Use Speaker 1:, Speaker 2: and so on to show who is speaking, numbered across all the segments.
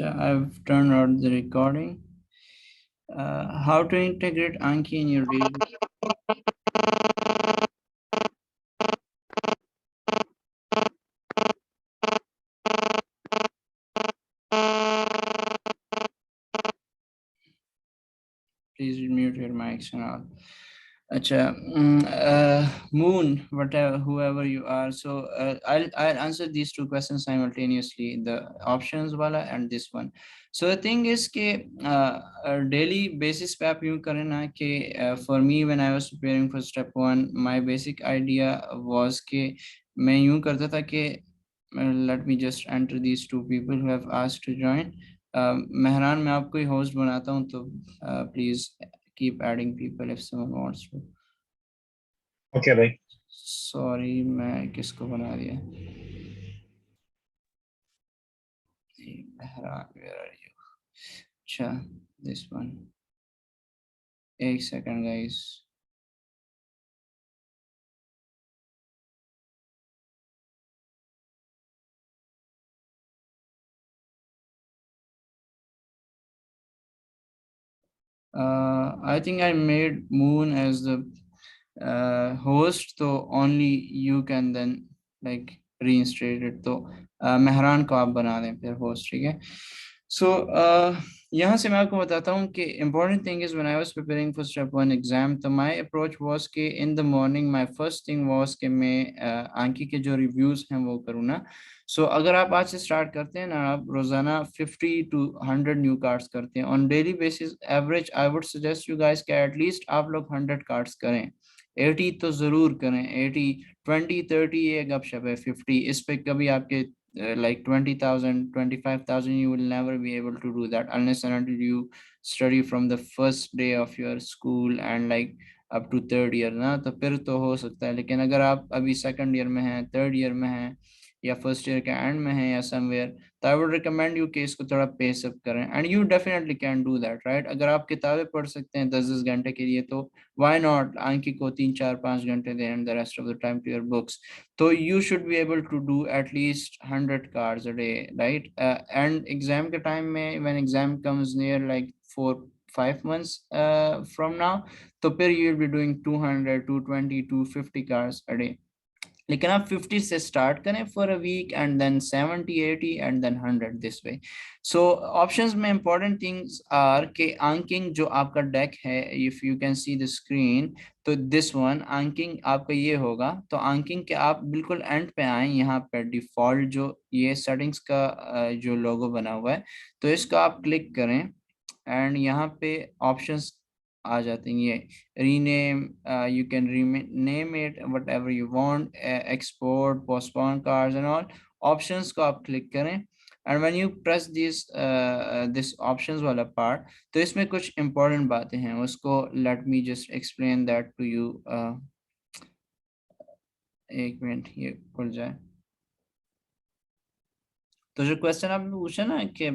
Speaker 1: I've turned on the recording. How to integrate Anki in your daily? Please mute your mics and all. Acha, Moon, whatever, whoever you are. So I'll answer these two questions simultaneously, the options wala and this one. So the thing is कि daily basis पे आप यूं करें ना कि for me when I was preparing for step one, my basic idea was कि मैं यूं करता था कि let me just enter these two people who have asked to join. Mehran मैं आपको ही होस्ट बनाता हूँ तो please keep adding people if someone wants to.
Speaker 2: Okay, भाई.
Speaker 1: Sorry, मैं किसको बना दिया? Where are you? अच्छा, this one. एक second, guys. I think I made Moon as the host, so only you can then like reinstate it. तो मेहरान को आप बना दें फिर host, ठीक है? So यहाँ से मैं आपको बताता हूँ कि important thing is when I was preparing for step one exam, तो my approach was कि in the morning my first thing was कि मैं आंकी के जो reviews हैं वो करूँ ना. So अगर आप आज से start करते हैं ना, आप रोजाना 50 to 100 new cards करते हैं on daily basis, average I would suggest you guys कि at least आप लोग 100 cards करें. 80 तो जरूर करें. 80, 20, 30 ये गपशप है. 50 इस पे कभी आपके like 20,000, 25,000, you will never be able to do that unless and until you study from the first day of your school and like up to third year ना, तो फिर तो हो सकता है. लेकिन अगर आप अभी second year में हैं, third year में हैं या फर्स्ट ईयर के एंड में है या समवेयर, तो आई वुड रिकमेंड यू कि इसको थोड़ा पेस अप करें. And you definitely can do that, right? अगर आप किताबें पढ़ सकते हैं 10-10 घंटे के लिए, तो व्हाई नॉट आंकी को 3-4-5 घंटे दें and the rest of the time to your books. तो you should be able to do at least 100 cards a day, right? And exam के टाइम में when exam comes near like 4-5 months from now, तो फिर you will be doing 200, 220, 250 cards a day. लेकिन आप 50 से start करें for a week and then 70, 80 and then 100 this way. So options में important things are के आंकिंग जो आपका डेक है, if you can see the screen, तो दिस वन आंकिंग आपका ये होगा. तो आंकिंग के आप बिल्कुल एंड पे आए, यहाँ पे डिफॉल्ट जो ये सेटिंग्स का जो लोगो बना हुआ है, तो इसको आप क्लिक करें एंड यहाँ पे ऑप्शंस आ जाते हैं. ये rename, you can rename it whatever you want, export, postpone cards and all options को आप click करें. and when you press this options वाला part, तो इसमें कुछ important बातें हैं, उसको let me just explain that to you. एक मिनट ये खुल जाए. तो जो क्वेश्चन आपने पूछा ना कि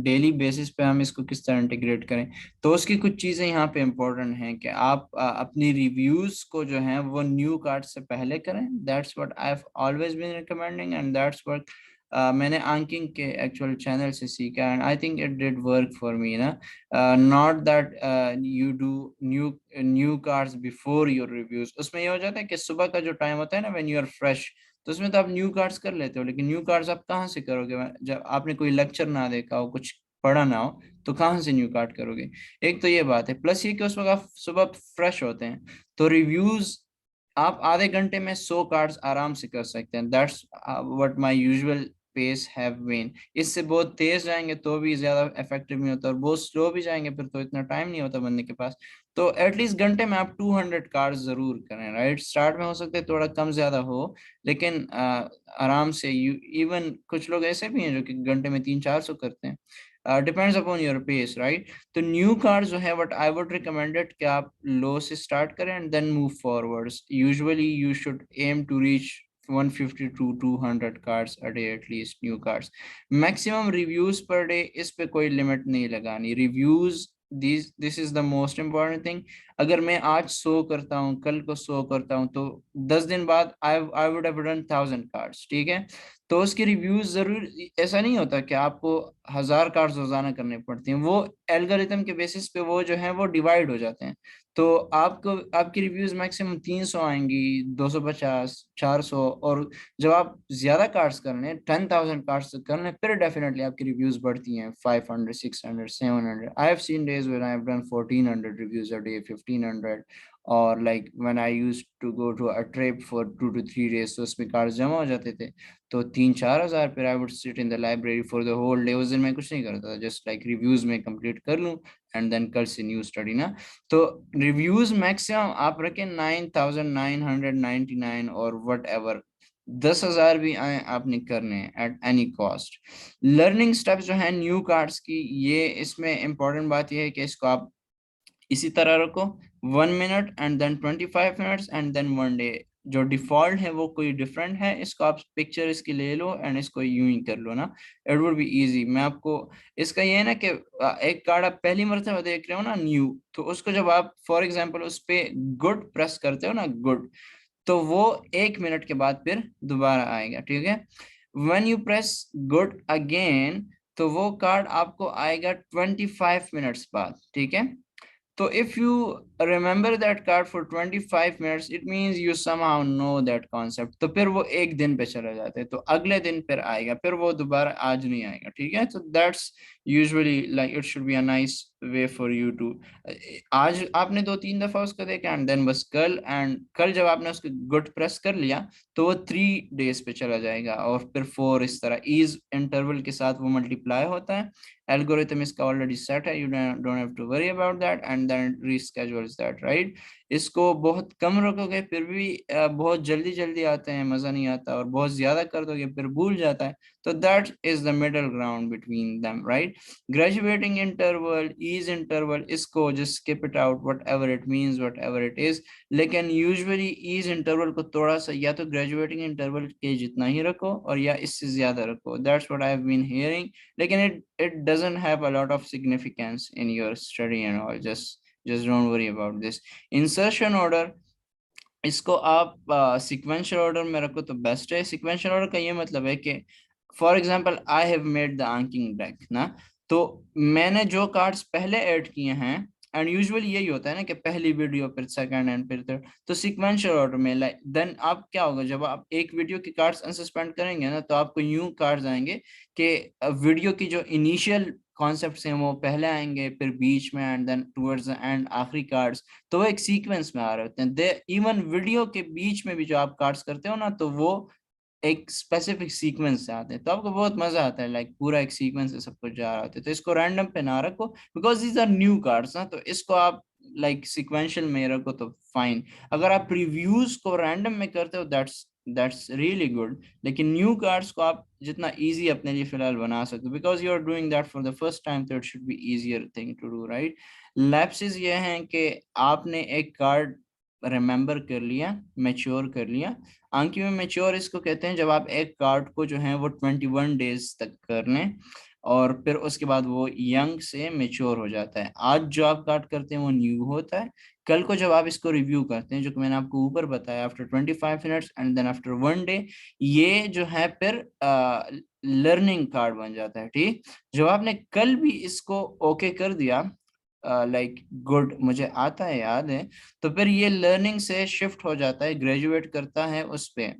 Speaker 1: डेली बेसिस पे हम इसको किस तरह इंटीग्रेट करें, तो उसकी कुछ चीज़ें यहाँ पे इम्पोर्टेंट हैं कि आप अपनी रिव्यूज को जो है वो न्यू कार्ड से पहले करें. That's what I have always been recommending and that's what मैंने आंकिंग के एक्चुअल चैनल से सीखा and I think it did work for me ना. Not that you do new cards before your reviews. उसमें ये हो जाता है कि सुबह का जो टाइम होता है ना, व्हेन यू आर फ्रेश, तो उसमें तो आप न्यू कार्ड्स कर लेते हो, लेकिन न्यू कार्ड्स आप कहाँ से करोगे जब आपने कोई लेक्चर ना देखा हो, कुछ पढ़ा ना हो, तो कहाँ से न्यू कार्ड करोगे? एक तो ये बात है. प्लस ये कि उस वक्त आप सुबह फ्रेश होते हैं, तो रिव्यूज आप आधे घंटे में 100 कार्ड्स आराम से कर सकते हैं. That's what my usual pace have been. इससे बहुत तेज जाएंगे तो भी ज्यादा इफेक्टिव नहीं होता, और बहुत स्लो भी जाएंगे फिर तो इतना टाइम नहीं होता बंदे के पास. तो एटलीस्ट घंटे में आप 200 कार्ड्स जरूर करें, राइट? स्टार्ट में हो सकता है थोड़ा कम ज्यादा हो, लेकिन आराम से. यू इवन कुछ लोग ऐसे भी हैं जो कि घंटे में 300-400 करते हैं. Depends upon your pace, right? तो न्यू कार्ड जो है व्हाट आई वुड रिकमेंडेड कि आप लो से स्टार्ट करें and then move forwards. Usually you should aim to reach 150 to 200 cards a day at least, new cards. Maximum reviews per day, इस पे कोई लिमिट नहीं लगानी. Reviews this is the most important thing. अगर मैं आज 100 करता हूँ, कल को 100 करता हूँ, तो 10 दिन बाद I would have done 1000 cards, ठीक है। तो उसकी रिव्यूज जरूर, ऐसा नहीं होता कि आपको 1000 कार्ड्स रोजाना करने पड़ती हैं, वो एल्गोरिथम के बेसिस पे वो जो है वो डिवाइड हो जाते हैं। तो आपको आपकी रिव्यूज मैक्सिमम 300 आएंगी, 250, 400। और जब आप ज्यादा कार्ड्स कर रहे हैं, 10,000 कार्ड्स कर रहे हैं, फिर डेफिनेटली आपकी रिव्यूज बढ़ती हैं 500, 600, 700। I have seen days when I have done 1400 reviews a day, 1500। और like when I used to go to a trip for 2 to 3 days, तो उसमें कार्ड्स जमा हो जाते थे, तो 3-4 हजार। फिर I would sit in the library for the whole day. उस दिन मैं कुछ नहीं करता था, जस्ट लाइक रिव्यूज में कंप्लीट कर लूं, एंड देन कल से न्यू स्टडी ना। तो रिव्यूज मैक्सिमम आप रखें 9,999 और वट एवर, 10,000 भी आए आपने करने हैं at any cost. Learning steps जो है न्यू कार्ड्स की, ये इसमें इंपॉर्टेंट बात यह है कि इसको आप इसी तरह रखो, 1 minute and then 25 minutes and then 1 day. जो डिफॉल्ट है वो कोई डिफरेंट है, इसको आप पिक्चर इसकी ले लो एंड इसको यूं ही कर लो ना। It would be easy. मैं आपको इसका ये है ना कि एक कार्ड आप पहली मरतबा देख रहे हो ना न्यू, तो उसको जब आप फॉर एग्जांपल उस पे गुड प्रेस करते हो ना, गुड, तो वो 1 मिनट के बाद फिर दोबारा आएगा, ठीक है। When you press good again, तो वो कार्ड आपको आएगा 25 मिनट्स बाद, ठीक है। So if you remember that card for 25 minutes, it means you somehow know that concept. तो फिर वो एक दिन पे चला जाता है, तो अगले दिन फिर आएगा, फिर वो दोबारा आज नहीं आएगा, ठीक है। तो that's usually like it should be a nice way for you to, आज आपने 2-3 दफा उसको देखा एंड देन बस कल, एंड कल जब आपने उसको गुड प्रेस कर लिया, तो वो 3 डेज पे चला जाएगा, और फिर 4, इस तरह ईज इंटरवल के साथ वो मल्टीप्लाई होता है। एल्गोरिथम इसका ऑलरेडी सेट है, you don't have to worry about that, and then reschedules that, right. इसको बहुत कम रखोगे फिर भी बहुत जल्दी जल्दी आते हैं, मजा नहीं आता, और बहुत ज्यादा कर दोगे फिर भूल जाता है। तो that is the middle ground between them, right. Graduating interval, easy interval, इसको just skip it out, whatever it means, whatever it is. लेकिन यूजुअली ईज इंटरवल को थोड़ा सा या तो ग्रेजुएटिंग इंटरवल के जितना ही रखो, और या इससे ज्यादा रखो, that's what I have been hearing. लेकिन it doesn't have a lot of significance in your study and all, just don't worry about this। insertion order, इसको आप सिक्वेंशियल ऑर्डर में रखो तो बेस्ट है। सिक्वेंशियल ऑर्डर का ये मतलब है कि for example I have made the AnKing deck ना, तो मैंने जो कार्ड्स पहले ऐड किए हैं, एंड यूजुअली यही होता है ना कि पहली वीडियो फिर सेकंड एंड फिर थर्ड, तो सिक्वेंशियल ऑर्डर में लाइक देन आप क्या होगा, जब आप एक वीडियो के कार्ड्स अनसस्पेंड करेंगे ना, तो आपको यूं कार्ड्स आएंगे कि वीडियो की जो इनिशियल कॉन्सेप्ट्स हैं वो पहले आएंगे, फिर बीच में, and then towards the end आखिरी कार्ड्स। तो वो एक सीक्वेंस में आ रहे होते हैं। दे इवन वीडियो के बीच में भी जो आप कार्ड्स करते हो ना, तो वो एक स्पेसिफिक सीक्वेंस से आते हैं, तो आपको बहुत मजा आता है, लाइक पूरा एक सीक्वेंस से सब कुछ जा रहा होता है। तो इसको रैंडम पे ना रखो, because these are new cards ना, तो इसको आप लाइक सिक्वेंशियल में रखो तो फाइन। अगर आप रिव्यूज को रैंडम में करते हो, दैट्स रियली गुड। लेकिन न्यू कार्ड्स को आप जितना इजी अपने लिए फिलहाल बना सकते हो, because you are doing that for the first time, तो it should be easier thing to do, right. Lapses ये हैं कि आपने एक कार्ड रिमेंबर कर लिया, मेच्योर कर लिया। आंकी में मेच्योर इसको कहते हैं जब आप एक कार्ड को जो है वो 21 डेज तक कर लें, और फिर उसके बाद वो यंग से मेच्योर हो जाता है। आज जो आप कार्ड करते हैं वो न्यू होता है, कल को जब आप इसको रिव्यू करते हैं, जो कि मैंने आपको ऊपर बताया, after 25 minutes and then after 1 day, ये जो है फिर लर्निंग कार्ड बन जाता है, ठीक। जब आपने कल भी इसको ओके कर दिया, लाइक गुड मुझे आता है, याद है, तो फिर ये लर्निंग से शिफ्ट हो जाता है, ग्रेजुएट करता है उस पे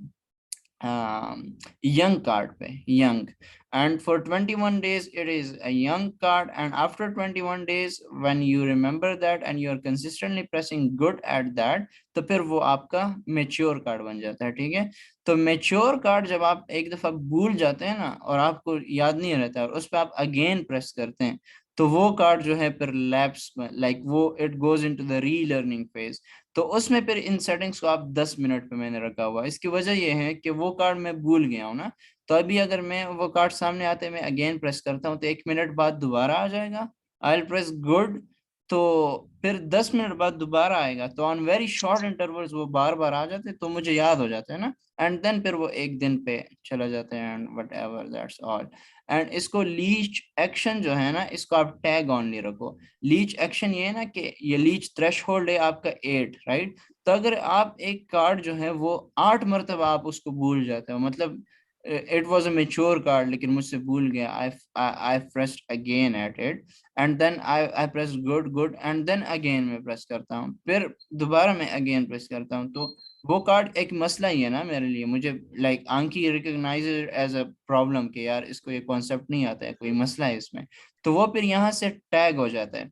Speaker 1: young card पे, young, and for 21 days it is a young card, and after 21 days when you remember that and you are consistently pressing good at that, तो फिर वो आपका मेच्योर कार्ड बन जाता है, ठीक है। तो मेच्योर कार्ड जब आप एक दफा भूल जाते हैं ना, और आपको याद नहीं रहता और उस पर आप अगेन प्रेस करते हैं, तो वो कार्ड जो है फिर लैप्स में, लाइक वो इट गोज इनटू द री लर्निंग फेज। तो उसमें फिर इन सेटिंग्स को आप 10 मिनट पे मैंने रखा हुआ है। इसकी वजह यह है कि वो कार्ड मैं भूल गया हूँ ना, तो अभी अगर मैं वो कार्ड सामने आते मैं अगेन प्रेस करता हूँ, तो 1 मिनट बाद दोबारा आ जाएगा। आई विल प्रेस गुड, तो फिर 10 मिनट बाद दोबारा आएगा, तो ऑन वेरी शॉर्ट इंटरवल्स वो बार बार आ जाते, तो मुझे याद हो जाता है ना। एंड देन फिर वो एक दिन पे चला जाता है, and what ever that's all. And इसको लीच एक्शन जो है ना, इसको आप टैग ऑनली रखो। लीच एक्शन ये है ना कि ये लीच थ्रेश होल्ड है आपका 8, राइट। तो अगर आप एक कार्ड जो है वो 8 मरतबा आप उसको भूल जाते हो, मतलब it was a mature card लेकिन मुझसे भूल गया, I I pressed again at it, and then I press good good, and then again मैं प्रेस करता हूँ, फिर दोबारा मैं अगेन प्रेस करता हूँ, तो वो कार्ड एक मसला ही है ना मेरे लिए। मुझे लाइक आंकी रिकॉग्नाइज एज अ प्रॉब्लम कि यार इसको ये कॉन्सेप्ट नहीं आता है, कोई मसला है इसमें, तो वो फिर यहाँ से टैग हो जाता है।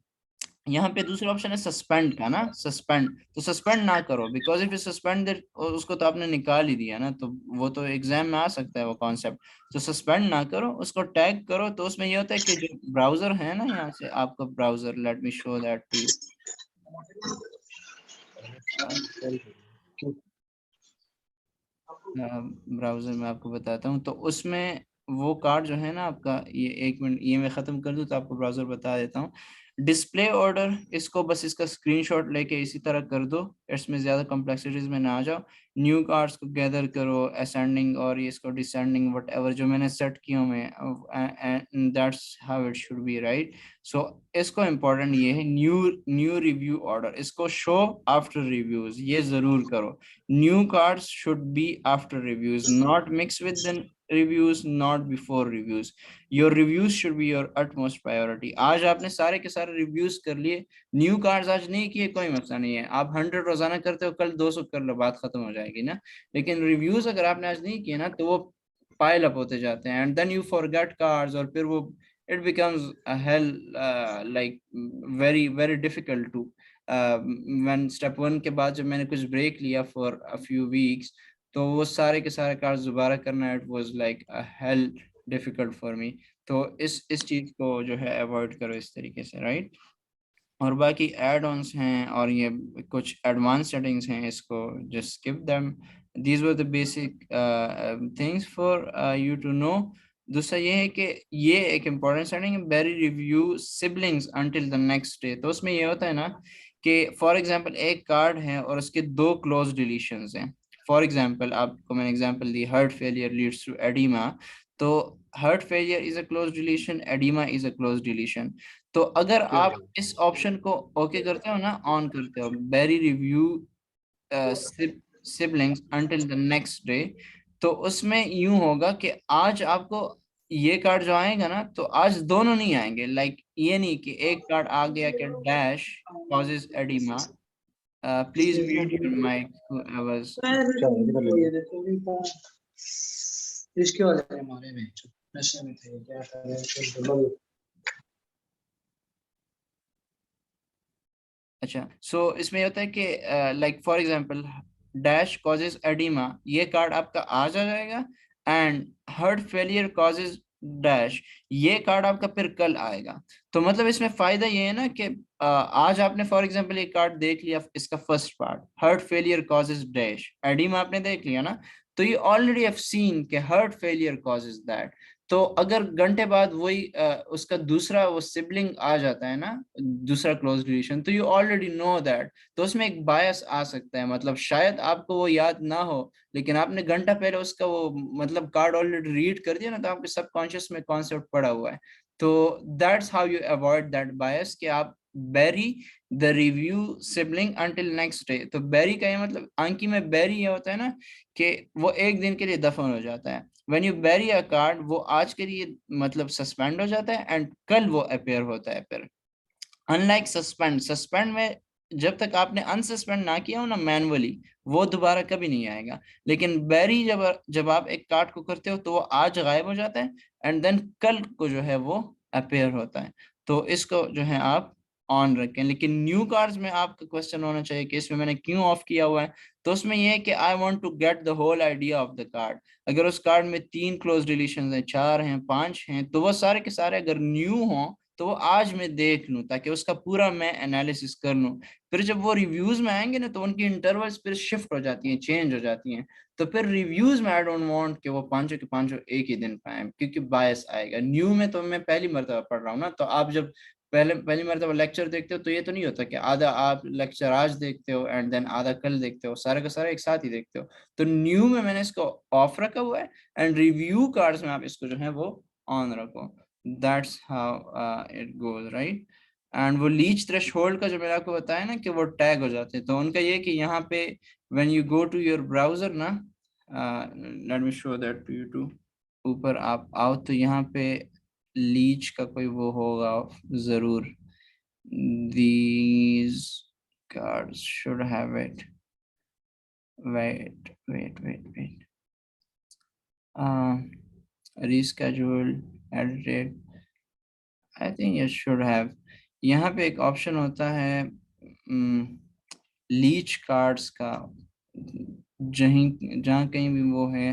Speaker 1: यहाँ पे दूसरा ऑप्शन है सस्पेंड का ना, सस्पेंड, तो सस्पेंड ना करो, बिकॉज इफ यू सस्पेंड उसको तो आपने निकाल ही दिया ना, तो वो तो एग्जाम में आ सकता है वो कॉन्सेप्ट। तो सस्पेंड ना करो, उसको टैग करो। तो उसमें ये होता है कि जो ब्राउजर है ना, यहाँ से आपका browser, let me show that to you. Browser में आपको बताता हूँ, तो उसमें वो कार्ड जो है ना आपका, ये 1 मिनट ये मैं खत्म कर दूँ तो आपको ब्राउजर बता देता हूँ। डिस्प्ले ऑर्डर, इसको बस इसका स्क्रीनशॉट लेके इसी तरह कर दो, इसमें ज्यादा कॉम्प्लेक्सिटीज में ना आ जाओ। न्यू कार्ड्स को गैदर करो, असेंडिंग और ये इसको डिसेंडिंग, वट एवर जो मैंने सेट किया मैं, and that's how it should be, right. So इसको इम्पोर्टेंट ये है, न्यू न्यू रिव्यू ऑर्डर, इसको शो आफ्टर रिव्यूज, ये जरूर करो। New cards should be after reviews, not mixed with the reviews, not before reviews. Your reviews should be your utmost priority. आज आपने सारे के सारे रिव्यूज कर लिए, न्यू कार्ड्स आज नहीं किए, कोई मसला नहीं है, आप 100 रोजाना करते हो, कल 200 कर लो, बात खत्म हो जाएगी ना। लेकिन रिव्यूज अगर आपने आज नहीं किए ना, तो वो पाइल अप होते जाते हैं, and then you forget cards, और फिर वो it becomes a hell, like very very difficult to when step 1 के बाद जब मैंने कुछ ब्रेक लिया फॉर अ फ्यू वीक्स, तो वो सारे के सारे कार्ड्स दोबारा करना, it was like a hello difficult for me. तो इस चीज को जो है अवॉइड करो इस तरीके से, राइट। और बाकी एड ऑन्स हैं और ये कुछ एडवांस सेटिंग्स हैं, इसको just skip them. These were the basic things for you to know. दूसरा ये है कि ये एक इम्पॉर्टेंट सेटिंग है, bury review siblings until the next day. तो उसमें ये होता है ना कि फॉर एग्जांपल एक कार्ड है और उसके 2 क्लोज डिलीशंस हैं। फॉर एग्जांपल आपको मैंने एग्जांपल दी, heart failure leads to oedema. तो heart failure is a cloze deletion, oedema is a cloze deletion. तो अगर आप इस ऑप्शन को ओके करते हो ना, ऑन करते हो, bury review siblings until the next day, तो उसमें यूं होगा कि आज आपको ये कार्ड जो आएगा ना, तो आज दोनों नहीं आएंगे। लाइक ये नहीं कि एक कार्ड आ गया कि dash causes oedema, please mute your mic whoever's.
Speaker 3: इसके वाले हमारे में नशे में थे क्या कर रहे थे।
Speaker 1: अच्छा, सो इसमें होता है कि like for example dash causes oedema, ये कार्ड आपका आज आ जाएगा, and heart failure causes dash, ये कार्ड आपका फिर कल आएगा। तो मतलब इसमें फायदा ये है ना कि आज आपने फॉर एग्जांपल ये कार्ड देख लिया, इसका first part heart failure causes dash oedema आपने देख लिया ना, तो ये ऑलरेडी हैव सीन कि हार्ट फेलियर कॉजेज दैट। तो अगर घंटे बाद वही उसका दूसरा वो सिबलिंग आ जाता है ना, दूसरा क्लोज रिलेशन, तो यू ऑलरेडी नो दैट, तो उसमें एक बायस आ सकता है। मतलब शायद आपको वो याद ना हो, लेकिन आपने घंटा पहले उसका वो मतलब कार्ड ऑलरेडी रीड कर दिया ना, तो आपके सबकॉन्शियस में कॉन्सेप्ट पड़ा हुआ है। तो that's how you avoid that bias, कि आप bury the review sibling until next day. तो बेरी का ये मतलब, आंकी में बेरी ये होता है ना कि वो एक दिन के लिए दफन हो जाता है। When you bury a card, वो आज के लिए मतलब सस्पेंड हो जाता है, एंड कल वो अपेयर होता है फिर। अनलाइक सस्पेंड, सस्पेंड में जब तक आपने अनसस्पेंड ना किया हो ना मैनुअली, वो दोबारा कभी नहीं आएगा। लेकिन बैरी जब जब आप एक कार्ड को करते हो, तो वो आज गायब हो जाता है, एंड देन कल को जो है वो अपेयर होता है। तो इसको जो है आप ऑन रखें। लेकिन न्यू कार्ड्स में आपका क्वेश्चन होना चाहिए कि इसमें मैंने क्यों ऑफ किया हुआ है। तो उसमें यह है कि I want to get the whole idea of the card. अगर उस कार्ड में 3 क्लोज डिलीशन हैं, 4 हैं, 5 हैं, तो वो सारे के सारे अगर न्यू हों, तो वो आज मैं देख लूं, ताकि उसका पूरा मैं एनालिसिस कर लूं। फिर जब वो रिव्यूज में आएंगे ना, तो उनकी इंटरवल्स फिर शिफ्ट हो जाती हैं, चेंज हो जाती हैं। तो फिर रिव्यूज में आई डोंट वांट कि वो पांचों के पांचों एक ही दिन पे आए, क्योंकि बायस आएगा। न्यू में तो मैं पहली मर्तबा पढ़ रहा हूँ ना, तो आप जब पहली मरतबा लेक्चर देखते हो तो ये तो नहीं होता कि आधा आप लेक्चर आज देखते हो एंड देन आधा कल देखते हो, सारा का सारा एक साथ ही देखते हो। तो न्यू में मैंने इसको ऑफ रखा हुआ है एंड रिव्यू कार्ड्स में आप इसको जो है वो ऑन रखो। That's how it goes, right. And वो लीच थ्रेशोल्ड का जो मैंने आपको बताया ना कि वो टैग हो जाते हैं, तो उनका ये कि यहाँ पे when you go to your browser ना, let me show that to you too, ऊपर आप आओ तो यहाँ पे लीच का कोई वो होगा जरूर, these cards should have it, wait, uh reschedule, edited, I think it should have। यहाँ पे एक ऑप्शन होता है लीच कार्ड्स का, जहाँ कहीं भी वो है,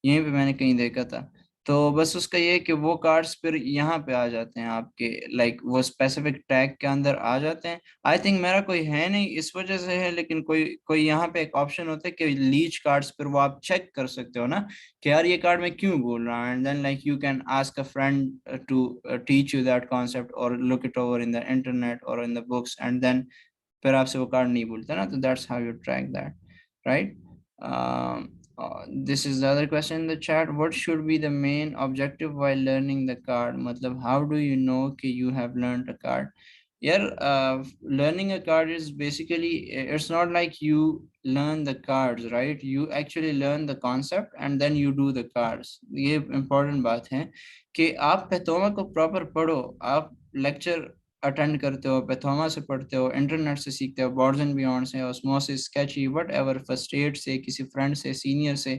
Speaker 1: यहीं पे मैंने कहीं देखा था। तो बस उसका ये है कि वो कार्ड्स फिर यहाँ पे आ जाते हैं आपके, लाइक वो स्पेसिफिक टैग के अंदर आ जाते हैं। आई थिंक मेरा कोई है नहीं इस वजह से है, लेकिन कोई कोई यहाँ पे एक ऑप्शन होता है कि लीच कार्ड्स, फिर वो आप चेक कर सकते हो ना कि यार ये कार्ड मैं क्यों बोल रहा हूँ, and then like you can ask a friend to teach you that concept और look it over in the internet और in the books, and then फिर आपसे वो कार्ड नहीं भूलता ना, तो that's how you track that, right. This is the other question in the chat, what should be the main objective while learning the card, मतलब how do you know कि you have learned a card? Yeah, learning a card is basically, it's not like you learn the cards, right? You actually learn the concept and then you do the cards। ये important बात है कि आप Pathoma को proper पढ़ो, आप lecture attend करते हो, पैथोमा से पढ़ते हो, इंटरनेट से सीखते हो, बॉर्ड्स एंड बियॉन्ड से, osmosis, sketchy, what ever, first aid से, किसी फ्रेंड से, सीनियर से।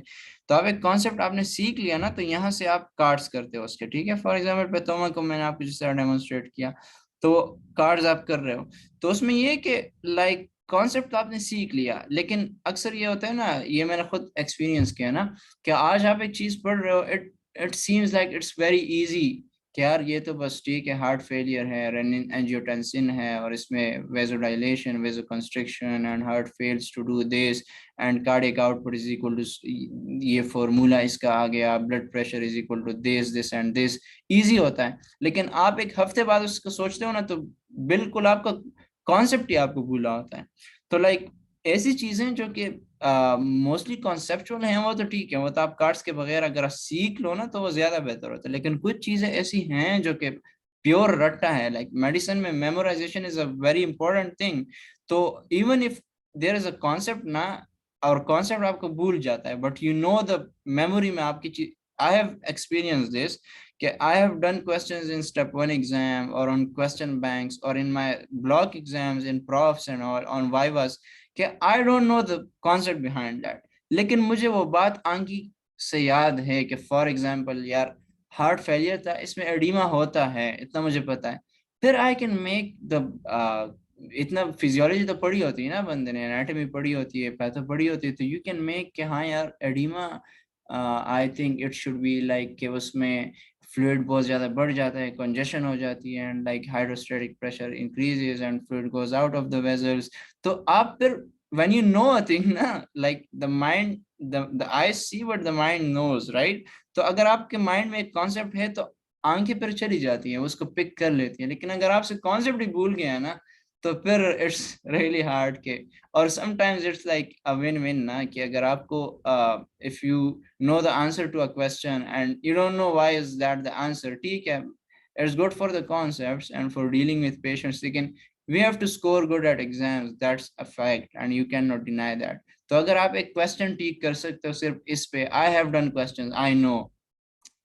Speaker 1: तो आप एक कॉन्सेप्ट आपने सीख लिया ना, तो यहाँ से आप कार्ड्स करते हो उसके, ठीक है। फॉर एग्जाम्पल पैथोमा को मैंने आपको जिस तरह डेमोन्स्ट्रेट किया, तो कार्ड्स आप कर रहे हो, तो उसमें ये कि लाइक कॉन्सेप्ट तो आपने सीख लिया, लेकिन अक्सर ये होता है ना, ये मैंने खुद एक्सपीरियंस किया ना, कि आज आप एक चीज पढ़ रहे हो, it it seems like it's very easy, कि यार ये तो बस ठीक है, हार्ट फेलियर है, रेनिन एंजियोटेंसिन है, और इसमें vasodilation, vasoconstriction, and heart fails to do this, and cardiac output is equal to, ये फॉर्मूला इसका आ गया, blood pressure is equal to this and this. Easy होता है, लेकिन आप एक हफ्ते बाद उसको सोचते हो ना, तो बिल्कुल आपका कॉन्सेप्ट ही आपको भूला होता है। तो लाइक ऐसी चीजें जो कि मोस्टली कॉन्सेप्चुअल हैं, वो तो ठीक है, वो तो आप कार्ड्स के बगैर अगर आप सीख लो ना तो वो ज्यादा बेहतर होता है। लेकिन कुछ चीजें ऐसी हैं जो कि प्योर रट्टा है, लाइक मेडिसिन में memorization is a very important thing. तो even if there is a concept ना, और कॉन्सेप्ट आपको भूल जाता है, but you know the memory में आपकी चीज, I have experience this, I have done questions in step 1 exam or on question banks or in my block exams in profs and all on vivas, कि I don't know the concept behind that, लेकिन मुझे वो बात आंकी से याद है कि फॉर एग्जाम्पल यार हार्ट फेलियर था, इसमें एडिमा होता है, इतना मुझे पता है। फिर आई कैन मेक द, इतना फिजियोलॉजी तो पढ़ी होती है ना बंदे ने, एनाटॉमी पढ़ी होती है, पैथो पढ़ी होती है, तो यू कैन मेक कि हाँ यार oedema, I think it should be like कि उसमें फ्लूइड बहुत ज्यादा बढ़ जाता है, कंजेशन हो जाती है, and like hydrostatic pressure increases and fluid goes out of the vessels. तो आप फिर when you know a thing ना, like the mind, the I see what the mind knows, right. तो अगर आपके माइंड में एक कॉन्सेप्ट है तो आंखें फिर चली जाती हैं, उसको पिक कर लेती हैं, लेकिन अगर आपसे कॉन्सेप्ट ही भूल गया है ना, तो फिर इट्स रियली हार्ड के। और sometimes it's like a win win ना, कि अगर आपको if you know the answer to a question and you don't know why is that the answer, ठीक है, it's good for the concepts and for dealing with patients, लेकिन we have to score good at exams, that's a fact and you cannot deny that। तो अगर आप एक question ठीक कर सकते हो सिर्फ इस पे, I have done questions, I know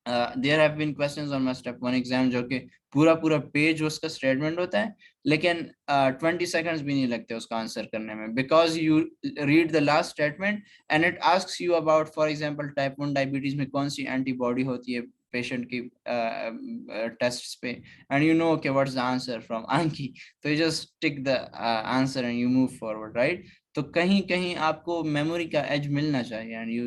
Speaker 1: there have been questions on my step 1 exam जो कि पूरा पूरा पेज उसका स्टेटमेंट होता है, लेकिन 20 सेकंड्स भी नहीं लगते उसका आंसर करने में, because you read the last statement and it asks you about for example type 1 diabetes में कौन सी एंटीबॉडी होती है पेशेंट की टेस्ट्स पे, and you know okay what's the answer from Anki, तो you just tick the answer and you move forward, right. तो कहीं कहीं आपको मेमोरी का एज मिलना चाहिए and you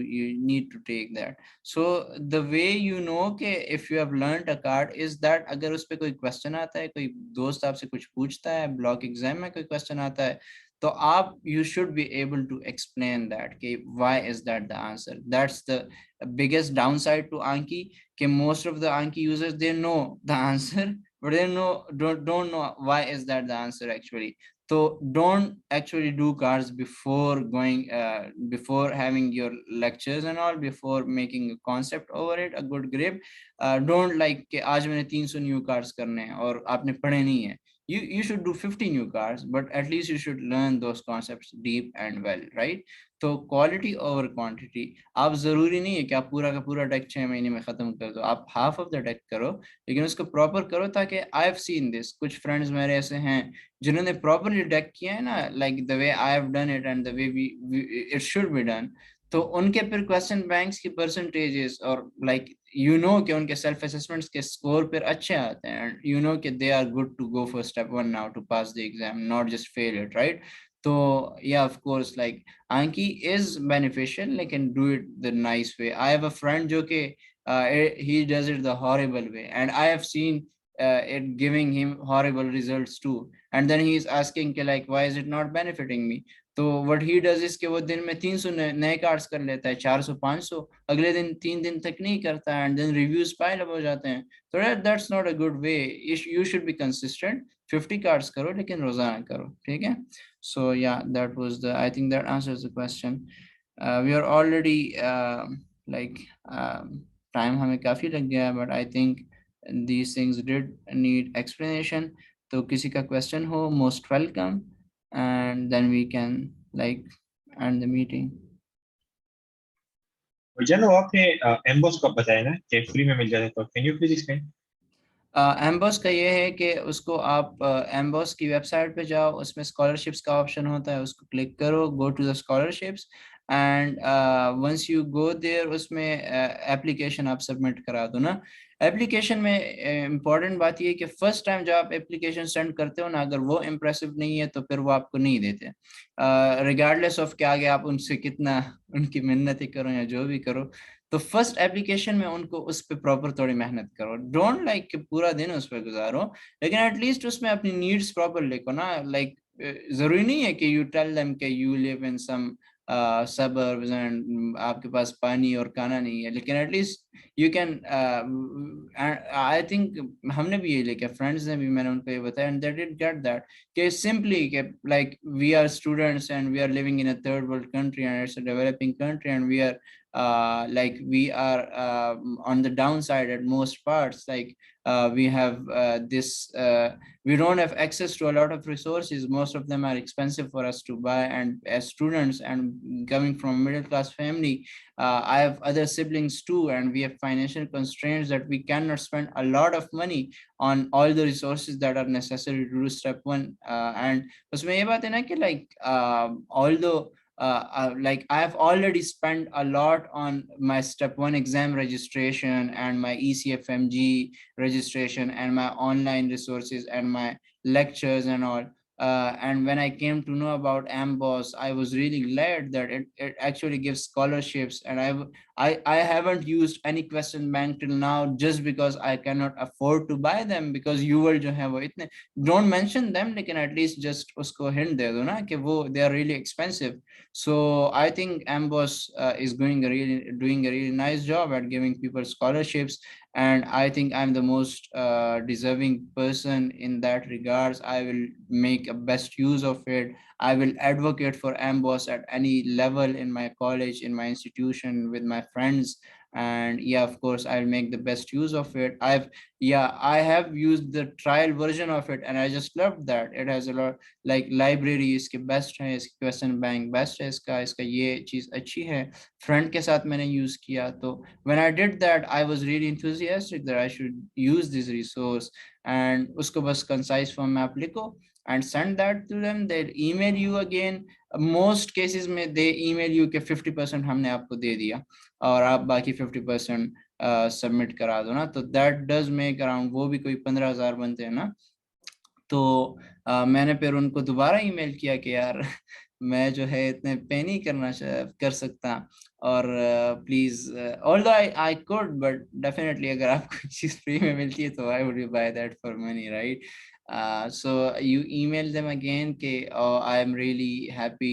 Speaker 1: need to take that. So the way you know कि if you have learned a card is that अगर उस पर कोई क्वेश्चन आता है, कोई दोस्त आपसे कुछ पूछता है, ब्लॉक एग्जाम में कोई क्वेश्चन आता है, तो आप you should be able to explain that कि why is that the answer. That's the biggest downside to Anki, कि most of the Anki users, they know the answer but they don't know why is that the answer actually. So don't actually do cards before going before having your lectures and all, before making a concept over it, a good grip. Don't like कि आज मैंने 300 new cards करने हैं और आपने पढ़े नहीं है. You should do 50 new cards, but at least you should learn those concepts deep and well, right? तो क्वालिटी ओवर क्वांटिटी. आप जरूरी नहीं है कि आप पूरा का पूरा डेक 6 महीने में खत्म कर दो. आप हाफ ऑफ द डेक करो, लेकिन उसको प्रॉपर करो, ताकि आई हैव सीन दिस, कुछ फ्रेंड्स मेरे ऐसे हैं जिन्होंने प्रॉपरली डेक किया है ना, like the way I have done it and the way we it should be done. तो उनके फिर क्वेश्चन बैंक्स की परसेंटेजेस और लाइक कि उनके सेल्फ असेसमेंट्स के स्कोर पर अच्छे आते हैं, एंड कि they are good to go for step 1 now to pass the exam, not just fail it, right? तो yeah, of course, like Anki is beneficial, like can do it the nice way. I have a friend जो कि he does it the horrible way, and I have seen it giving him horrible results too, and then he is asking कि like why is it not benefiting me. तो what he does is कि वो दिन में 300 नए cards कर लेता है, 400 500, अगले दिन 3 दिन तक नहीं करता है, and then reviews pile up हो जाते हैं. तो that's not a good way. You should be consistent. 50 cards करो, लेकिन रोजाना करो, ठीक है? So yeah, that was the, I think that answers the question. We are already like time हमें काफी लग गया, but I think these things did need explanation. तो किसी का question हो, most welcome, and then we can like end the meeting.
Speaker 2: जानो आपने एम्बोस का बताया ना कि फ्री में मिल जाता है, तो can you please explain?
Speaker 1: Emboss का ये है कि उसको आप एम्बॉस की वेबसाइट पे जाओ, उसमें स्कॉलरशिप्स का ऑप्शन होता है, उसको क्लिक करो, go to the scholarships, and once you go there, उसमें एप्लीकेशन आप सबमिट करा दो ना. एप्लीकेशन में इम्पॉर्टेंट बात ये है कि फर्स्ट टाइम जब आप एप्लीकेशन सेंड करते हो ना, अगर वो इम्प्रेसिव नहीं है तो फिर वो आपको नहीं देते, रिगार्डलेस ऑफ कि आगे आप उनसे कितना उनकी मिन्नत करो या जो भी करो. तो फर्स्ट एप्लीकेशन में उनको उस पर प्रॉपर थोड़ी मेहनत करो. डोंट लाइक पूरा दिन उस पर गुजारो, लेकिन एटलीस्ट उसमें अपनी नीड्स प्रॉपर लिखो ना. लाइक जरूरी नहीं है कि यू टेल देम कि you live in some suburbs and आपके पास पानी और खाना नहीं है, लेकिन at least you can. I think हमने भी ये लिखा, फ्रेंड्स ने भी, मैंने उनको ये बताया, and they did get that कि सिंपली कि like we are students and we are living in a third world country and it's a developing country, and we are like we are on the downside at most parts. Like we have this we don't have access to a lot of resources. Most of them are expensive for us to buy, and as students and coming from a middle class family, I have other siblings too, and we have financial constraints that we cannot spend a lot of money on all the resources that are necessary to do step 1. And उसमें ये बात है ना कि like although like I have already spent a lot on my step 1 exam registration and my ECFMG registration and my online resources and my lectures and all. And when I came to know about AMBOSS, I was really glad that it actually gives scholarships, and I haven't used any question bank till now, just because I cannot afford to buy them, because you will जो है वो इतने, don't mention them, लेकिन at least just उसको hint दे दो ना कि वो they are really expensive. So I think AMBOSS is doing a really nice job at giving people scholarships, and I think I'm the most deserving person in that regards. I will make a best use of it. I will advocate for AMBOSS at any level in my college, in my institution, with my friends, and yeah, of course, I'll make the best use of it. I have used the trial version of it, and I just loved that. It has a lot, like library इसके best है, इसकी question bank best है, इसका इसका ये चीज़ अच्छी है. Friend के साथ मैंने यूज़ किया, तो when I did that, I was really enthusiastic that I should use this resource. And उसको बस concise form में आप लिखो and send that to them. They'll email you again. Most cases में they email you कि 50% हमने आपको दे दिया और आप बाकी 50% सबमिट करा दो ना. तो that does make around, वो भी कोई 15,000 बनते हैं ना. तो मैंने फिर उनको दोबारा ईमेल किया कि यार मैं जो है इतने पे नहीं कर सकता। और please, although I could, but definitely अगर आपको चीज फ्री में मिलती है तो I would by that for money, right? So you email them again कि I am really happy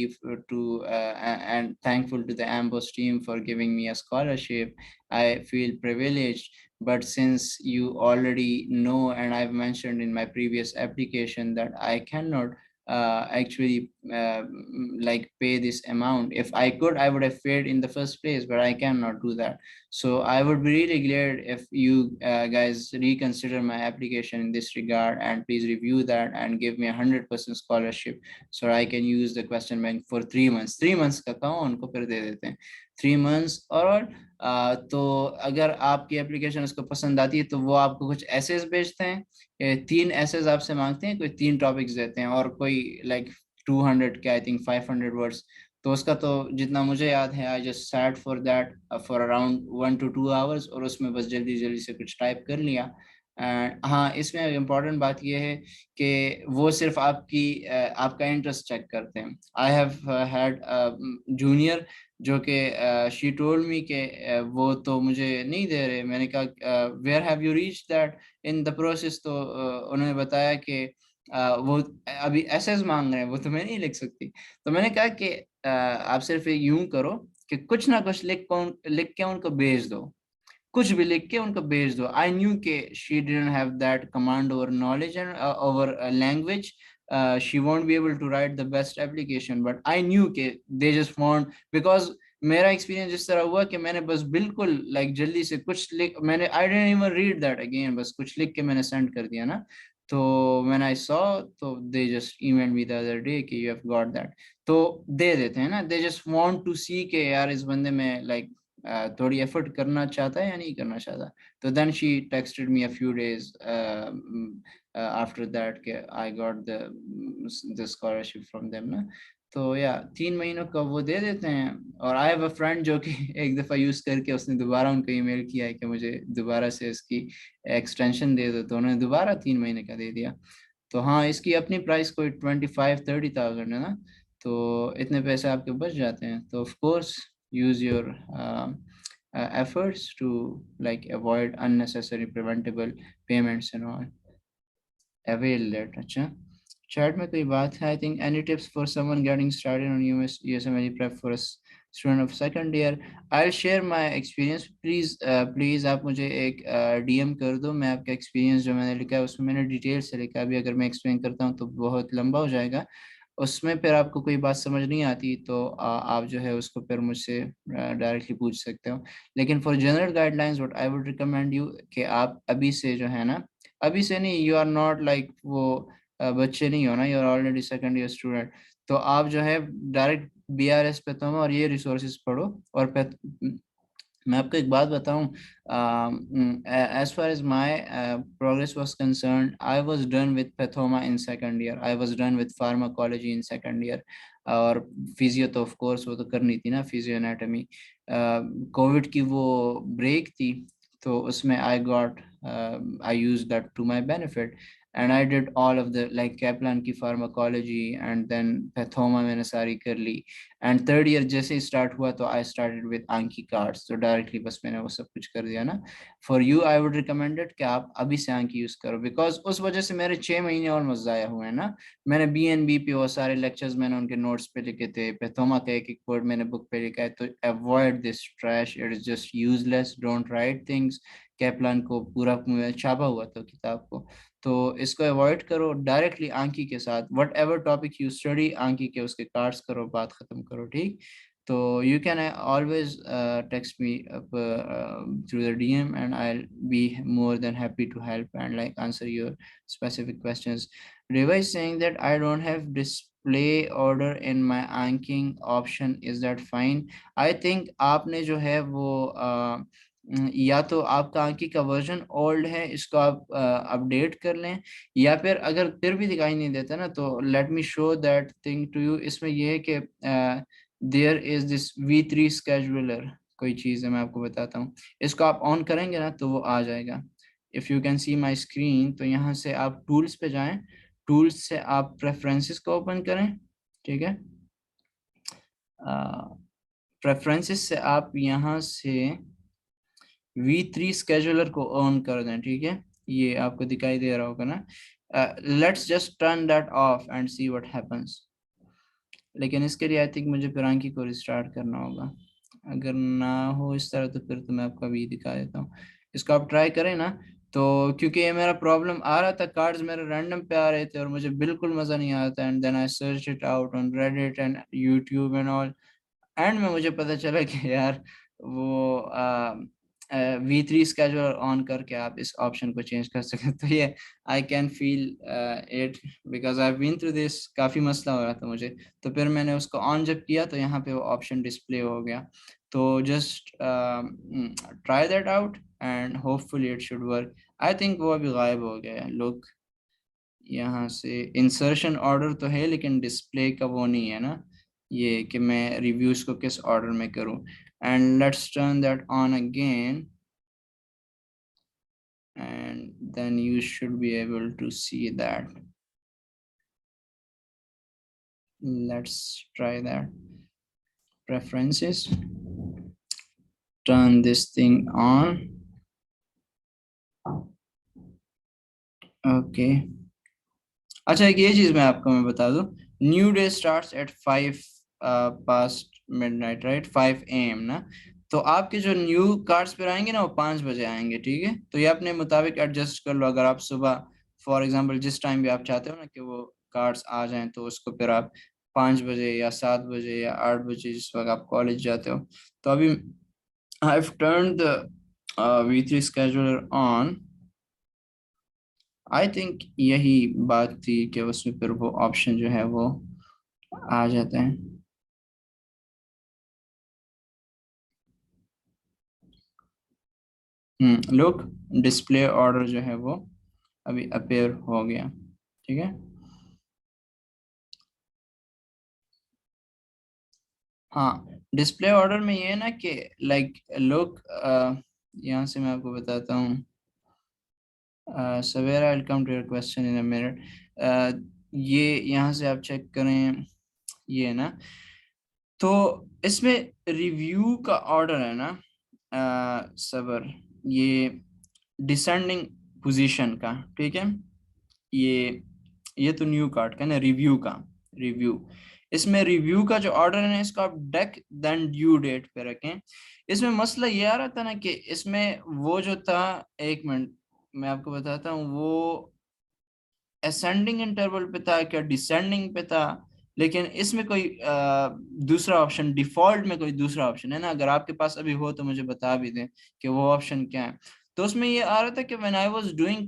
Speaker 1: to and thankful to the Amboss team for giving me a scholarship. I feel privileged, but since you already know and I've mentioned in my previous application that I cannot actually like pay this amount. If I could, I would have paid in the first place, but I cannot do that. So I would be really glad if you guys reconsider my application in this regard, and please review that and give me 100% scholarship so I can use the question bank for 3 months. 3 months का कौन उनको फिर दे देते हैं 3 months। और तो अगर आपकी एप्लीकेशन उसको पसंद आती है तो वो आपको कुछ एसेस भेजते हैं, 3 एसेस आपसे मांगते हैं, कोई 3 टॉपिक्स देते हैं, और कोई लाइक 200 के आई थिंक 500 वर्ड्स। तो उसका तो जितना मुझे याद है I just sat for that for around 1 to 2 hours, और उसमें बस जल्दी जल्दी से कुछ टाइप कर लिया। एंड हाँ, इसमें इम्पोर्टेंट बात यह है कि वो सिर्फ आपका इंटरेस्ट चेक करते हैं। आई हैव हैड जूनियर जो कि शी टोल्ड मी के वो तो मुझे नहीं दे रहे। मैंने कहा where have you reach that in the process? तो उन्होंने बताया कि वो अभी एसेस मांग रहे हैं, वो तो मैं नहीं लिख सकती। तो मैंने कहा कि आप सिर्फ यूं करो कि कुछ ना कुछ लिख के उनको भेज दो, कुछ भी लिख के उनको भेज दो। आई न्यू के she didn't have that command over knowledge and over language, she won't be able to write the best application, but I knew कि they just want, because मेरा एक्सपीरियंस इस तरह हुआ कि मैंने बस बिल्कुल लाइक जल्दी से कुछ लिख, मैंने I didn't even read that again, बस कुछ लिख के मैंने सेंड कर दिया ना। तो व्हेन आई सॉ, तो they just email me the other day कि यू हैव गॉट दैट। तो दे देते हैं ना, दे जस्ट वांट टू सी के यार इस बंदे में लाइक थोड़ी एफर्ट करना चाहता है या नहीं करना चाहता। तो then she texted me a few days after that के I got the scholarship from them ना। तो या 3 महीनों का वो दे देते हैं। और आई हैव अ फ्रेंड जो कि एक दफ़ा यूज़ करके उसने दोबारा उनको ईमेल किया है कि मुझे दोबारा से इसकी एक्सटेंशन दे दो, तो उन्होंने दोबारा 3 महीने का दे दिया। तो हाँ, इसकी अपनी प्राइस कोई 25-30,000 है ना, तो इतने पैसे आपके बच जाते हैं। तो of course use your efforts to like avoid unnecessary preventable payments and all. Avail that. अच्छा, chat में कोई बात है? I think any tips for someone getting started on USMLE prep for a student of second year? I'll share my experience. Please आप मुझे एक DM कर दो, मैं आपका experience जो मैंने लिखा है उसमें मैंने डिटेल से लिखा है। अभी अगर मैं एक्सप्लेन करता हूँ तो बहुत लंबा हो जाएगा। उसमें फिर आपको कोई बात समझ नहीं आती तो आप जो है उसको फिर मुझसे डायरेक्टली पूछ सकते हो। लेकिन for general guidelines what I would recommend you कि आप अभी से जो है ना, अभी से नहीं, यू आर नॉट लाइक वो बच्चे नहीं हो ना, you are already second year student. तो आप जो है डायरेक्ट BRS पे तुम और ये रिसोर्सेज पढ़ो। और मैं आपको एक बात बताऊं, as far as my progress was concerned, I was done with pathoma in second year, I was done with pharmacology in second year, और फिजियो तो ऑफ कोर्स वो तो करनी थी ना, फिजियो एनाटॉमी। कोविड की वो ब्रेक थी तो उसमें I use that to my benefit, and I did all of the like Kaplan की फार्माकोलॉजी एंड देन पैथोमा मैंने सारी कर ली। एंड थर्ड ईयर जैसे ही स्टार्ट हुआ तो आई स्टार्टेड विद आंकी कार्ड्स, तो डायरेक्टली बस मैंने वो सब कुछ कर दिया ना। For you I would recommended कि आप अभी से आंकी यूज करो, बिकॉज उस वजह से मेरे 6 महीने ऑलमोस्ट ज़ाया हुए हैं ना। मैंने BNB पे वो सारे लेक्चर्स मैंने उनके नोट्स पे लिखे थे, पैथोमा का एक एक वर्ड मैंने बुक पे लिखा है। तो avoid this trash, it is just useless, don't write things. Kaplan को पूरा छापा हुआ था किताब को, तो इसको अवॉइड करो। डायरेक्टली आंकी के साथ what ever topic you study, आंकी के उसके कार्ड्स करो, बात खत्म करो, ठीक? तो you can always text me through the DM and I'll be more than happy to help and like answer your specific questions. Reva is saying that I don't have display order in my anking option, is that fine? I think आपने जो है वो या तो आपका आंकी का version old है, इसको आप अपडेट कर लें, या फिर अगर फिर भी दिखाई नहीं देता ना तो let me show that thing to you. इसमें यह है कि there is this V3 scheduler कोई चीज़ है, मैं आपको बताता हूँ। इसको आप ऑन करेंगे ना तो वो आ जाएगा। If you can see my screen, तो यहाँ से आप टूल्स पे जाएं, टूल्स से आप प्रेफरेंसेस को ओपन करें, ठीक है? प्रेफरेंसेस से आप यहाँ से V3 स्केजुलर को ऑन कर दें, ठीक है, ये आपको दिखाई दे रहा होगा ना। Let's just turn that of and see what happens. लेकिन इसके लिए आई थिंक मुझे फिर आंकी को रिस्टार्ट करना होगा। अगर ना हो इस तरह तो फिर तो मैं आपको अभी दिखा देता हूँ। इसको आप ट्राई करें ना। तो क्योंकि ये मेरा प्रॉब्लम आ रहा था, कार्ड्स मेरे रैंडम पे आ रहे थे और मुझे बिल्कुल मजा नहीं आता, and then I search it out on Reddit and YouTube and all, and में मुझे पता चला कि यार वो V3 स्केड्यूलर ऑन करके आप इस ऑप्शन को चेंज कर सकते हैं। तो ये I can feel it because I been through this, काफ़ी मसला हो रहा था मुझे। तो फिर मैंने उसको ऑन जब किया तो यहाँ पे वो ऑप्शन डिस्प्ले हो गया। तो just try that out and hopefully it should work. I think वो अभी गायब हो गया है। लोग यहाँ से इंसर्शन ऑर्डर तो है लेकिन डिस्प्ले का वो नहीं है ना, ये कि मैं रिव्यूज को किस ऑर्डर में करूं। And let's turn that on again and then you should be able to see that. Let's try that. Preferences, turn this thing on. Okay. अच्छा, एक ये चीज मैं बता दूं, new day starts at 5 past midnight, right, 5 AM ना। तो आपके जो न्यू कार्ड्स पर आएंगे ना वो 5 बजे आएंगे, ठीक है। तो ये अपने मुताबिक एडजस्ट कर लो। अगर आप सुबह फॉर एग्जांपल जिस टाइम भी आप चाहते हो ना कि वो कार्ड्स आ जाएं, तो उसको फिर आप 5 बजे या 7 बजे या 8 बजे जिस वक्त आप कॉलेज जाते हो। तो अभी I have turned the V3 scheduler on. I think यही बात थी कि उसमें फिर वो ऑप्शन जो है वो आ जाते हैं। लुक, डिस्प्ले ऑर्डर जो है वो अभी अपेयर हो गया, ठीक है। हाँ, डिस्प्ले ऑर्डर में ये है ना कि लाइक लुक, यहाँ से मैं आपको बताता हूँ। Savera, I will come to your question in a minute. ये यहाँ से आप चेक करें, ये है ना। तो इसमें रिव्यू का ऑर्डर है ना, सबर, ये डिसेंडिंग पोजीशन का, ठीक है। ये तो न्यू कार्ड का ना, रिव्यू का, रिव्यू। इसमें रिव्यू का जो ऑर्डर है ना, इसको आप डेक देन ड्यू डेट पे रखें। इसमें मसला ये आ रहा था ना कि इसमें वो जो था, एक मिनट मैं आपको बताता हूँ, वो असेंडिंग इंटरवल पे था क्या डिसेंडिंग पे था। लेकिन इसमें कोई दूसरा ऑप्शन, डिफॉल्ट में कोई दूसरा ऑप्शन है ना, अगर आपके पास अभी हो तो मुझे बता भी दें कि वो ऑप्शन क्या है। तो उसमें ये आ रहा था कि when I was doing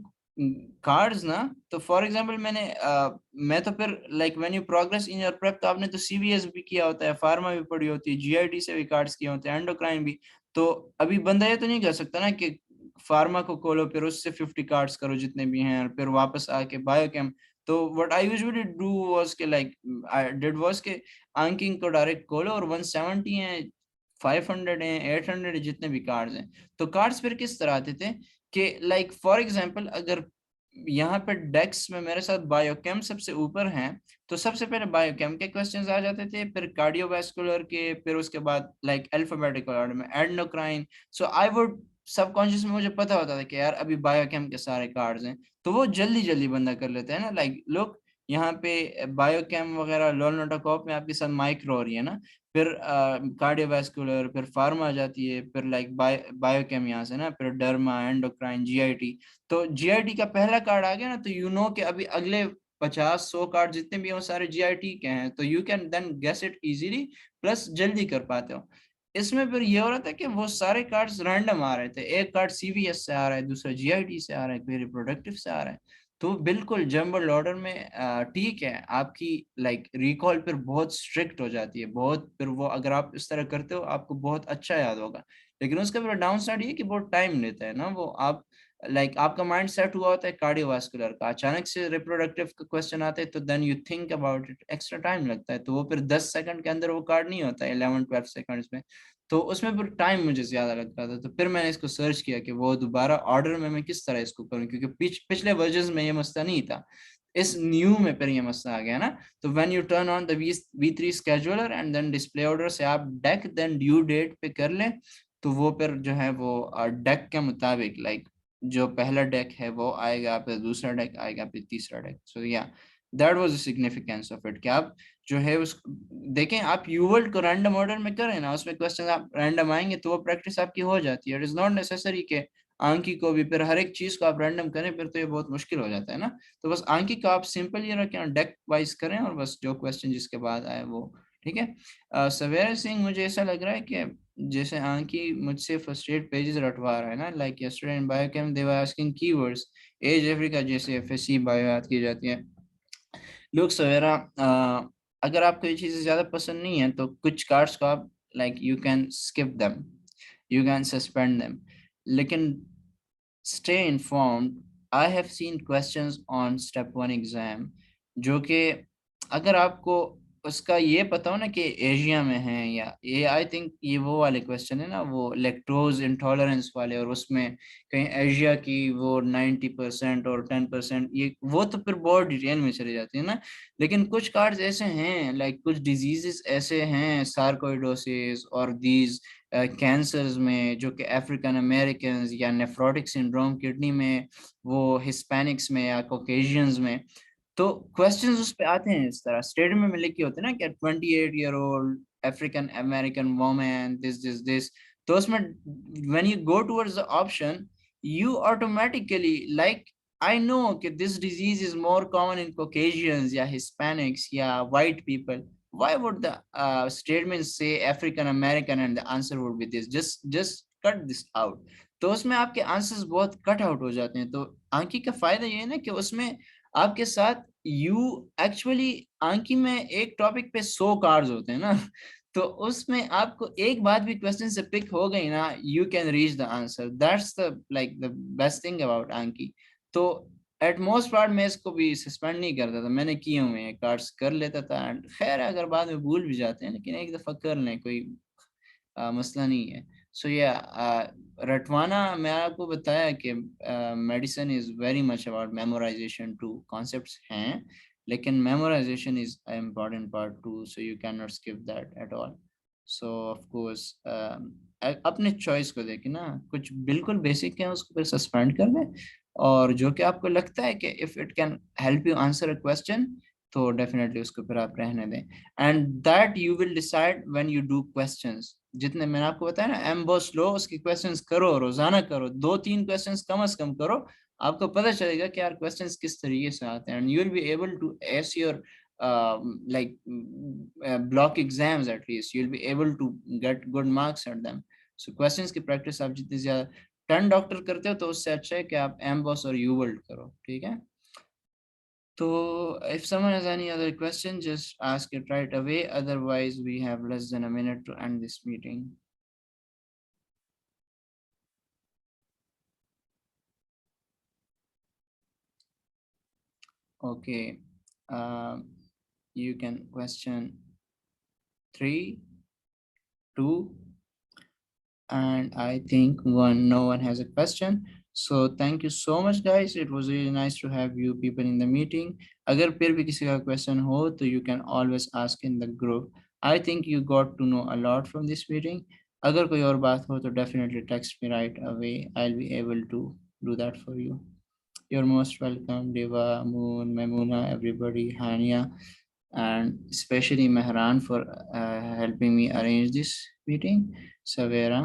Speaker 1: cards ना, तो फॉर एग्जांपल मैं तो फिर like when you progress in your prep, तो आपने तो CVS भी किया होता है, फार्मा भी पढ़ी होती है, GIT से भी कार्ड्स किए होते हैं, एंडोक्राइन भी। तो अभी बंदा ये तो नहीं कर सकता ना कि फार्मा को खोलो फिर उससे 50 कार्ड्स करो जितने भी हैं और फिर वापस आके बायोकेम। तो what I usually do was के लाइक आई डिड वाज के अंकिंग को डायरेक्ट खोलो और 170 हैं, 500 हैं, 800 हैं, जितने भी कार्ड्स हैं। तो कार्ड्स फिर किस तरह आते थे कि लाइक फॉर एग्जांपल अगर यहाँ पे डेक्स में मेरे साथ बायोकेम सबसे ऊपर हैं, तो सबसे पहले बायोकेम के क्वेश्चंस आ जाते थे, फिर कार्डियोवास्कुलर के, फिर उसके बाद लाइक अल्फाबेटिकल ऑर्डर में endocrine. So I would subconscious में मुझे पता होता था कि यार अभी बायोकेम के सारे कार्ड्स हैं, तो वो जल्दी जल्दी बंदा कर लेते हैं ना। लाइक लोग यहाँ पे बायोकेम वगैरह लोनोटोकॉप में आपके साथ माइक्रो हो रही है ना, फिर कार्डियोवास्कुलर, फिर फार्मा आ जाती है, फिर लाइक बायोकेम यहाँ से ना, फिर डर्मा, एंडोक्राइन, GIT। तो GIT का पहला कार्ड आ गया ना, तो यू नो कि अभी अगले 50-100 कार्ड जितने भी हैं वो सारे GIT के हैं, तो you can then guess it easily, plus जल्दी कर पाते हो। इसमें फिर ये हो रहा था कि वो सारे कार्ड्स रैंडम आ रहे थे, एक कार्ड CVS से आ रहा है, दूसरा GIT से आ रहा है, फिर रिप्रोडक्टिव से आ रहा है। तो बिल्कुल जंबल ऑर्डर में ठीक है, आपकी लाइक रिकॉल फिर बहुत स्ट्रिक्ट हो जाती है, बहुत, फिर वो अगर आप इस तरह करते हो आपको बहुत अच्छा याद होगा। लेकिन उसका फिर डाउन साइड ये कि बहुत टाइम लेता है ना वो, आप लाइक आपका माइंड सेट हुआ होता है कार्डियोवास्कुलर का, अचानक से रिप्रोडक्टिव का क्वेश्चन आता है, तो then you think about it, extra time लगता है। तो वो फिर 10 सेकंड के अंदर वो कार्ड नहीं होता है, 11-12 सेकंड्स में। तो उसमें फिर टाइम मुझे ज्यादा लगता था। तो फिर मैंने इसको सर्च किया कि वो दोबारा ऑर्डर में मैं किस तरह इसको करूं, क्योंकि पिछले वर्जन में ये मसला नहीं था। इस न्यू में फिर ये मसला आ गया ना। तो when you turn on the V3 scheduler and then display order से आप डेक देन ड्यू डेट पे कर लें, तो वो फिर जो है वो डेक के मुताबिक लाइक जो पहला डेक है वो आएगा, फिर दूसरा डेक आएगा, फिर तीसरा डेक। सो या that was the significance of it कि आप जो है उस देखें, आप यूवर्ल्ड को रैंडम ऑर्डर में करें ना, उसमें क्वेश्चन आप रैंडम आएंगे तो वो प्रैक्टिस आपकी हो जाती है। इट इज नॉट नेसेसरी के आंकी को भी फिर हर एक चीज को आप रैंडम करें, फिर तो ये बहुत मुश्किल हो जाता है ना। तो बस आंकी को आप सिंपल ये रखें, डेक वाइज करें, और बस जो क्वेश्चन जिसके बाद आए वो ठीक है। सवेरा सिंह, मुझे ऐसा लग रहा है कि जैसे आंकी मुझसे फर्स्ट एड पेजेस रटवा रहा है ना, like yesterday in biochem they were asking keywords, as Africa जैसे एफएससी बायो याद की जाती है। लोग सवेरा अगर आपको ये चीजें ज्यादा पसंद नहीं है तो कुछ कार्ड्स को आप like you can skip them, you can suspend them, लेकिन stay informed. I have seen questions on step 1 exam जो कि अगर आपको उसका ये पता हो ना कि एशिया में है, या ये आई थिंक ये वो वाले क्वेश्चन है ना, वो लैक्टोज इंटॉलरेंस वाले, और उसमें कहीं एशिया की वो 90% और 10%, ये वो तो फिर बहुत डिटेल में चले जाती है ना। लेकिन कुछ कार्ड्स ऐसे हैं, लाइक कुछ डिजीजेस ऐसे हैं, सार्कोइडोसिस और दीज कैंसर्स में, जो कि अफ्रीकन अमेरिकन या नेफ्रोटिक सिंड्रोम किडनी में, वो हिस्पैनिक्स में या कॉकेशियंस में, तो क्वेश्चंस उस पे आते हैं इस तरह स्टेटमेंट में लिखे होते हैं ना कि 28-year-old African American woman this, तो उसमें when you go towards the option, you automatically like I know कि this disease is more common in Caucasians या हिस्पैनिक्स या white people, why would the statement say African American and the answer would be this, just cut this out। तो उसमें आपके answers बहुत cut out हो जाते हैं। तो आंकी का फायदा ये है ना कि उसमें आपके साथ यू एक्चुअली आंकी में एक टॉपिक पे 100 कार्ड्स होते हैं ना, तो उसमें आपको एक बात भी क्वेश्चन से पिक हो गई ना, you can reach the answer, that's the like the best thing about आंकी। तो एट मोस्ट पार्ट मैं इसको भी सस्पेंड नहीं करता था, मैंने किए हुए हैं कार्ड्स कर लेता था, एंड खैर अगर बाद में भूल भी जाते हैं, लेकिन एक दफा कर लें, कोई मसला नहीं है। सो या रटवाना, मैं आपको बताया कि medicine is very much about memorization too, concepts हैं, लेकिन memorization is important part too, so you can not skip that at all. So of course अपने चॉइस को देखें ना, कुछ बिल्कुल बेसिक है उसको फिर सस्पेंड कर दें, और जो कि आपको लगता है कि if it can help you answer a question, तो डेफिनेटली उसको फिर आप रहने दें। And that you will decide when you do questions. जितने मैंने आपको बताया ना एम्बोस लो, उसके क्वेश्चंस करो, रोजाना करो, 2-3 क्वेश्चंस कम से कम करो, आपको पता चलेगा कि यार क्वेश्चंस किस तरीके से आते हैं, and you will be able to ace your like block exams, at least you'll be able to get good marks at them। so questions की practice आप जितनी ज्यादा 10 डॉक्टर करते हो तो उससे अच्छा है कि आप एम्बोस और यूवर्ल्ड करो, ठीक है। So if someone has any other question, just ask it right away. Otherwise, we have less than a minute to end this meeting. Okay. You can question 3, 2, and I think 1. No one has a question. So thank you so much, guys. It was really nice to have you people in the meeting. अगर फिर भी किसी का question हो तो you can always ask in the group. I think you got to know a lot from this meeting. अगर कोई और बात हो तो definitely text me right away. I'll be able to do that for you. You're most welcome, Deva, Moon, Memuna, everybody, Hania, and especially Mehran for helping me arrange this meeting. Savera.